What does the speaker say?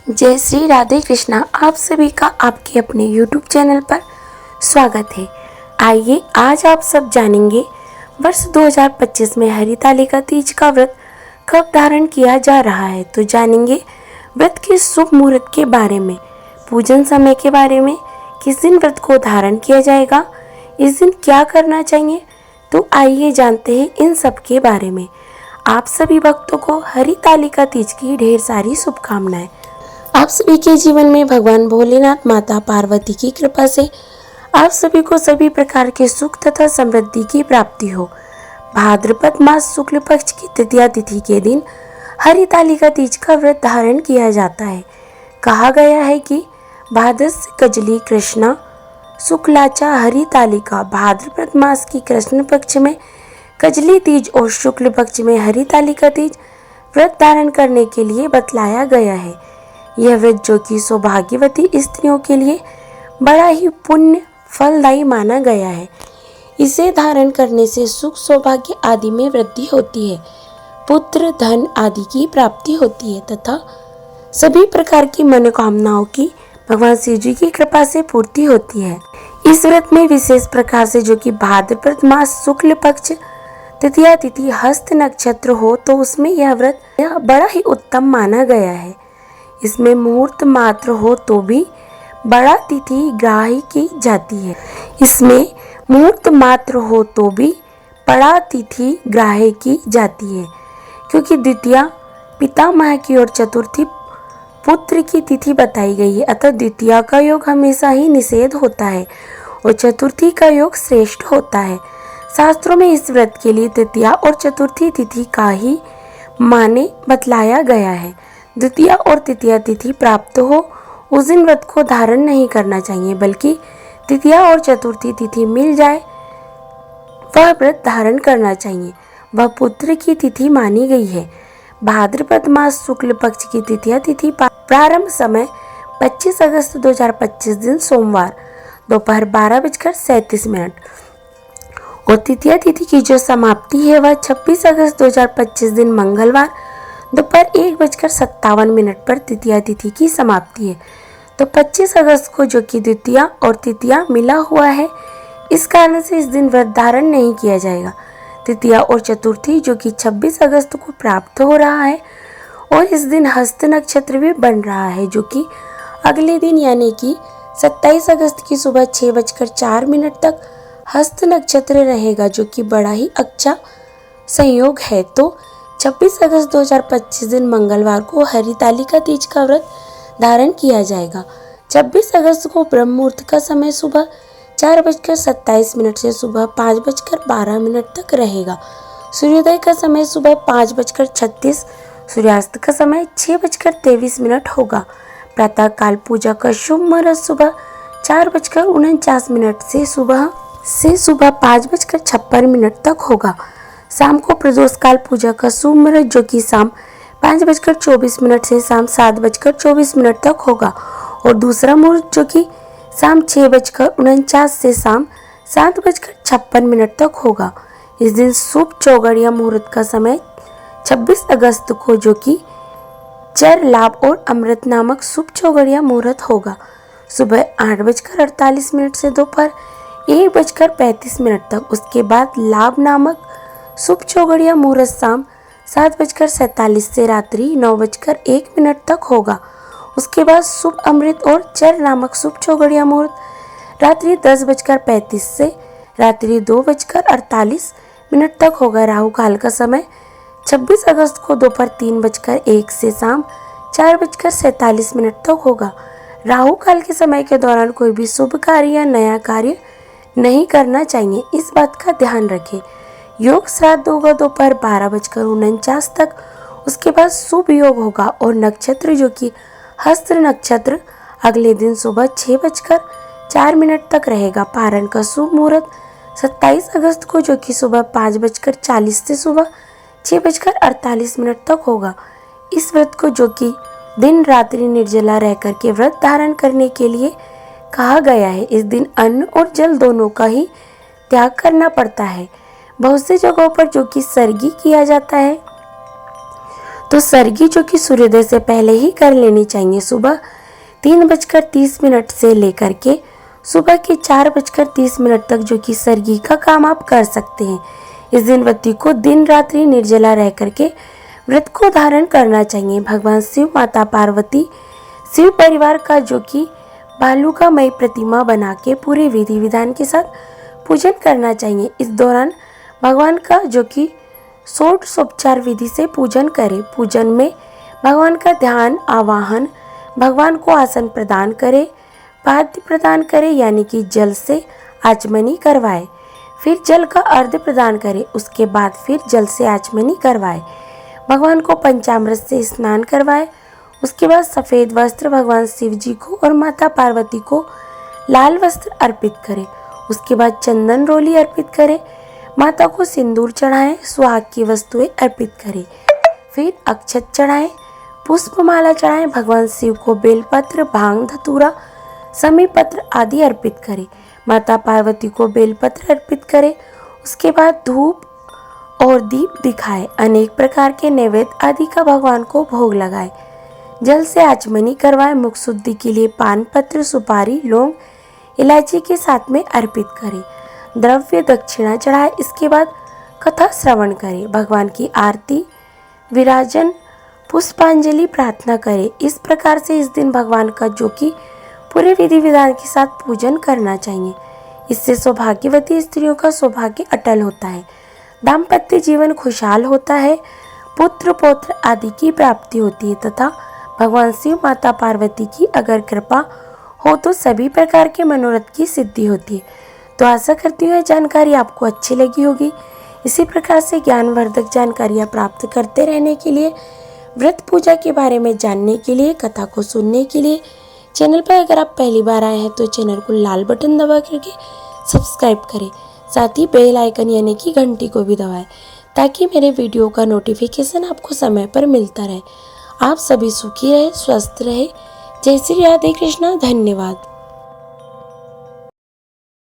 जय श्री राधे कृष्णा। आप सभी का आपके अपने YouTube चैनल पर स्वागत है। आइए आज आप सब जानेंगे वर्ष 2025 में हरितालिका तीज का व्रत कब धारण किया जा रहा है। तो जानेंगे व्रत के शुभ मुहूर्त के बारे में, पूजन समय के बारे में, किस दिन व्रत को धारण किया जाएगा, इस दिन क्या करना चाहिए। तो आइए जानते हैं इन सब के बारे में। आप सभी भक्तों को हरितालिका तीज की ढेर सारी शुभकामनाएं। आप सभी के जीवन में भगवान भोलेनाथ माता पार्वती की कृपा से आप सभी को सभी प्रकार के सुख तथा समृद्धि की प्राप्ति हो। भाद्रपद मास शुक्ल पक्ष की तृतीया तिथि के दिन हरितालिका तीज का व्रत धारण किया जाता है। कहा गया है कि भाद्रस्य कजली कृष्णा शुक्लाचा हरितालिका। भाद्रपद मास की कृष्ण पक्ष में कजली तीज और शुक्ल पक्ष में हरितालिका तीज व्रत धारण करने के लिए बतलाया गया है। यह व्रत जो कि सौभाग्यवती स्त्रियों के लिए बड़ा ही पुण्य फलदायी माना गया है। इसे धारण करने से सुख सौभाग्य आदि में वृद्धि होती है, पुत्र धन आदि की प्राप्ति होती है तथा सभी प्रकार की मनोकामनाओं की भगवान शिव जी की कृपा से पूर्ति होती है। इस व्रत में विशेष प्रकार से जो कि भाद्रपद मास शुक्ल पक्ष तृतीया तिथि हस्त नक्षत्र हो तो उसमें यह व्रत बड़ा ही उत्तम माना गया है। इसमें मुहूर्त मात्र हो तो भी बड़ा तिथि ग्राही की जाती है। इसमें मुहूर्त मात्र हो तो भी बड़ा तिथि ग्राह्य की जाती है, क्योंकि द्वितीया पितामह की और चतुर्थी पुत्र की तिथि बताई गई है। अतः द्वितीया का योग हमेशा ही निषेध होता है और चतुर्थी का योग श्रेष्ठ होता है। शास्त्रों में इस व्रत के लिए तृतीया और चतुर्थी तिथि का ही माने बतलाया गया है। द्वितीया और तृतीया तिथि प्राप्त हो उस दिन व्रत को धारण नहीं करना चाहिए, बल्कि तृतीया और चतुर्थी तिथि मिल जाए वह व्रत धारण करना चाहिए। वह पुत्र की तिथि मानी गई है। भाद्रपद मास शुक्ल पक्ष की तृतीया तिथि प्रारंभ समय 25 अगस्त 2025 दिन सोमवार दोपहर 12:37 और तृतीया तिथि की जो समाप्ति है वह 26 अगस्त 2025 दिन मंगलवार दोपहर 1:57 पर तृतीया तिथि की समाप्ति है। तो 25 अगस्त को जो कि द्वितीया और तृतीया मिला हुआ है, इस कारण से इस दिन व्रत धारण नहीं किया जाएगा। तृतीया और चतुर्थी जो कि 26 अगस्त को प्राप्त हो रहा है और इस दिन हस्त नक्षत्र भी बन रहा है, जो कि अगले दिन यानी कि 27 अगस्त की सुबह 6:04 तक हस्त नक्षत्र रहेगा, जो कि बड़ा ही अच्छा संयोग है। तो 26 अगस्त 2025 दिन मंगलवार को हरितालिका तीज का व्रत धारण किया जाएगा। 26 अगस्त को ब्रह्म मुहूर्त का समय सुबह 4:27 से सुबह 5:12 तक रहेगा। सूर्योदय का समय सुबह 5:36, सूर्यास्त का समय 6:23 होगा। प्रातः काल पूजा का शुभ मुहूर्त सुबह 4:49 से सुबह 5:56 तक होगा। शाम को प्रदोष काल पूजा का शुभ मुहूर्त जो कि शाम 5:24 से शाम 7:24 तक होगा और दूसरा मुहूर्त जो कि शाम 6:49 से शाम 7:56 तक होगा। इस दिन शुभ चौगड़िया मुहूर्त का समय 26 अगस्त को जो कि चर लाभ और अमृत नामक शुभ चौगड़िया मुहूर्त होगा। सुबह 8:48 से दोपहर 1:35 तक। उसके बाद लाभ नामक शुभ चौगड़िया मुहूर्त शाम 7:47 से रात्रि 9:01 तक होगा। उसके बाद शुभ अमृत और चर नामक शुभ चौगड़िया मुहूर्त रात्रि 10:35 से रात्रि 2:48 तक होगा। राहु काल का समय 26 अगस्त को दोपहर 3:01 से शाम 4:47 तक होगा। राहु काल के समय के दौरान कोई भी शुभ कार्य या नया कार्य नहीं करना चाहिए, इस बात का ध्यान रखें। योग श्राद्ध होगा दोपहर 12:49 तक। उसके बाद शुभ योग होगा और नक्षत्र जो कि हस्त नक्षत्र अगले दिन सुबह 6:04 तक रहेगा। पारण का शुभ मुहूर्त 27 अगस्त को जो कि सुबह 5:40 से सुबह 6:48 तक होगा। इस व्रत को जो कि दिन रात्रि निर्जला रह करके व्रत धारण करने के लिए कहा गया है। इस दिन अन्न और जल दोनों का ही त्याग करना पड़ता है। बहुत सी जगहों पर जो कि सर्गी किया जाता है तो सरगी जो कि सूर्योदय से पहले ही कर लेनी चाहिए। सुबह 3:30 से लेकर के सुबह के 4:30 तक जो कि सरगी का काम आप कर सकते हैं। इस दिन व्यक्ति को दिन रात्रि निर्जला रह करके व्रत को धारण करना चाहिए। भगवान शिव, माता पार्वती, शिव परिवार का जो कि बालुकामयी प्रतिमा बना के पूरे विधि विधान के साथ पूजन करना चाहिए। इस दौरान भगवान का जो कि षोडशोपचार विधि से पूजन करें। पूजन में भगवान का ध्यान, आवाहन, भगवान को आसन प्रदान करें, पाद्य प्रदान करें यानी कि जल से आचमनी करवाए, फिर जल का अर्घ्य प्रदान करें, उसके बाद फिर जल से आचमनी करवाए, भगवान को पंचामृत से स्नान करवाए, उसके बाद सफ़ेद वस्त्र भगवान शिव जी को और माता पार्वती को लाल वस्त्र अर्पित करें, उसके बाद चंदन रोली अर्पित करें, माता को सिंदूर चढ़ाएं, सुहाग की वस्तुएं अर्पित करें, फिर अक्षत चढ़ाएं, पुष्पमाला चढ़ाएं, भगवान शिव को बेलपत्र, भांग, धतूरा, समी पत्र आदि अर्पित करें, माता पार्वती को बेलपत्र अर्पित करें, उसके बाद धूप और दीप दिखाए, अनेक प्रकार के नैवेद्य आदि का भगवान को भोग लगाए, जल से आचमनी करवाए, मुख शुद्धि के लिए पान पत्र, सुपारी, लौंग, इलायची के साथ में अर्पित करें, द्रव्य दक्षिणा चढ़ाए, इसके बाद कथा श्रवण करें, भगवान की आरती, विराजन, पुष्पांजलि प्रार्थना करें। इस प्रकार से इस दिन भगवान का जो कि पूरे विधि विधान के साथ पूजन करना चाहिए। इससे सौभाग्यवती स्त्रियों का सौभाग्य अटल होता है, दाम्पत्य जीवन खुशहाल होता है, पुत्र पौत्र आदि की प्राप्ति होती है तथा भगवान शिव, माता पार्वती की अगर कृपा हो तो सभी प्रकार के मनोरथ की सिद्धि होती है। तो आशा करती हूँ यह जानकारी आपको अच्छी लगी होगी। इसी प्रकार से ज्ञानवर्धक जानकारियाँ प्राप्त करते रहने के लिए, व्रत पूजा के बारे में जानने के लिए, कथा को सुनने के लिए चैनल पर अगर आप पहली बार आए हैं तो चैनल को लाल बटन दबा करके सब्सक्राइब करें, साथ ही बेल आइकन यानी कि घंटी को भी दबाएं ताकि मेरे वीडियो का नोटिफिकेशन आपको समय पर मिलता रहे। आप सभी सुखी रहे, स्वस्थ रहे। जय श्री राधे कृष्णा। धन्यवाद।